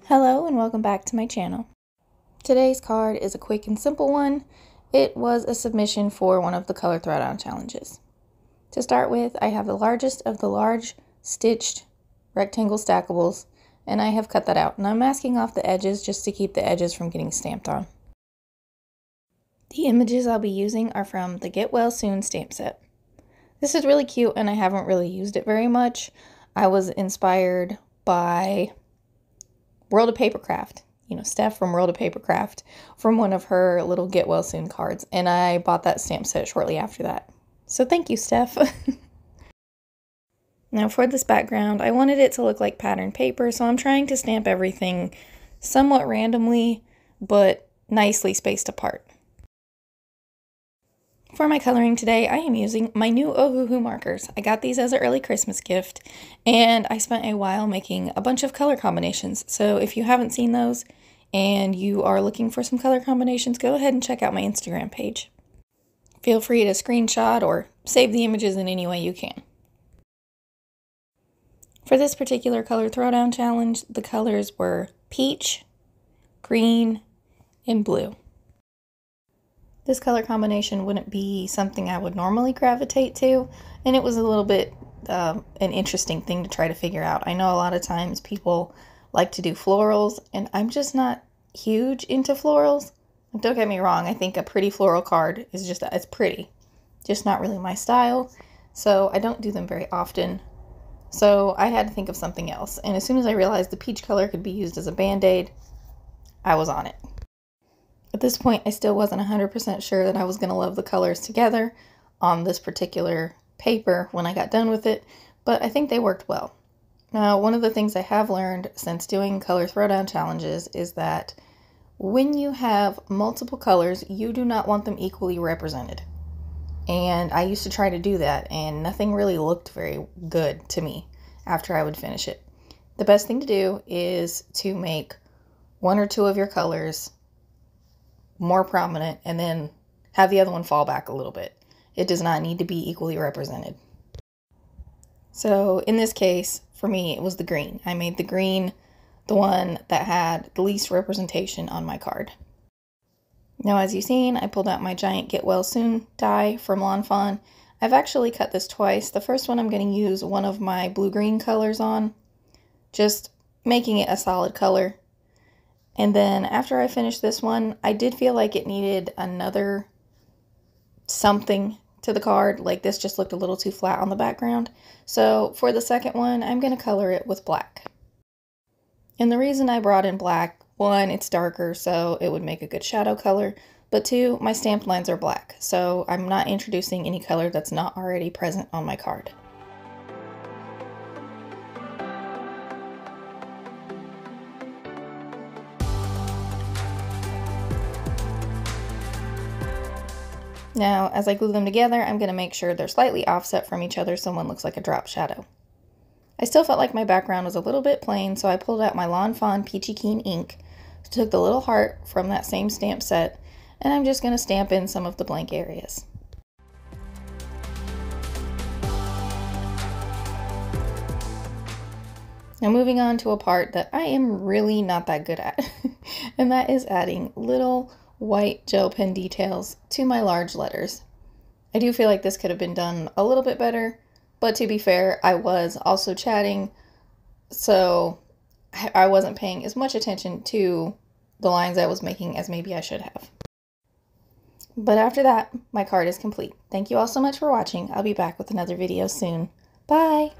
Hello and welcome back to my channel. Today's card is a quick and simple one. It was a submission for one of the color throwdown challenges. To start with, I have the largest of the large stitched rectangle stackables, and I have cut that out, and I'm masking off the edges just to keep the edges from getting stamped on. The images I'll be using are from the Get Well Soon stamp set. This is really cute and I haven't really used it very much. I was inspired by World of Papercraft, Steph from World of Papercraft, from one of her little Get Well Soon cards, and I bought that stamp set shortly after that. So thank you, Steph. Now for this background, I wanted it to look like patterned paper, so I'm trying to stamp everything somewhat randomly, but nicely spaced apart. For my coloring today, I am using my new Ohuhu markers. I got these as an early Christmas gift, and I spent a while making a bunch of color combinations. So if you haven't seen those and you are looking for some color combinations, go ahead and check out my Instagram page. Feel free to screenshot or save the images in any way you can. For this particular color throwdown challenge, the colors were peach, green, and blue. This color combination wouldn't be something I would normally gravitate to, and it was a little bit an interesting thing to try to figure out. I know a lot of times people like to do florals, and I'm just not huge into florals. Don't get me wrong, I think a pretty floral card is it's pretty, just not really my style, so I don't do them very often. So I had to think of something else, and as soon as I realized the peach color could be used as a band-aid, I was on it. At this point, I still wasn't 100% sure that I was going to love the colors together on this particular paper when I got done with it, but I think they worked well. Now, one of the things I have learned since doing color throwdown challenges is that when you have multiple colors, you do not want them equally represented. And I used to try to do that, and nothing really looked very good to me after I would finish it. The best thing to do is to make one or two of your colors more prominent and then have the other one fall back a little bit. It does not need to be equally represented. So in this case, for me, it was the green. I made the green the one that had the least representation on my card. Now, as you've seen, I pulled out my giant Get Well Soon die from Fawn. I've actually cut this twice. The first one I'm going to use one of my blue-green colors on, just making it a solid color. And then after I finished this one, I did feel like it needed another something to the card. Like this just looked a little too flat on the background. So for the second one, I'm going to color it with black. And the reason I brought in black, one, it's darker, so it would make a good shadow color. But two, my stamped lines are black, so I'm not introducing any color that's not already present on my card. Now, as I glue them together, I'm going to make sure they're slightly offset from each other so one looks like a drop shadow. I still felt like my background was a little bit plain, so I pulled out my Lawn Fawn Peachy Keen ink, took the little heart from that same stamp set, and I'm just going to stamp in some of the blank areas. Now moving on to a part that I am really not that good at, and that is adding little white gel pen details to my large letters. I do feel like this could have been done a little bit better, but to be fair, I was also chatting, so I wasn't paying as much attention to the lines I was making as maybe I should have. But after that, my card is complete. Thank you all so much for watching. I'll be back with another video soon. Bye!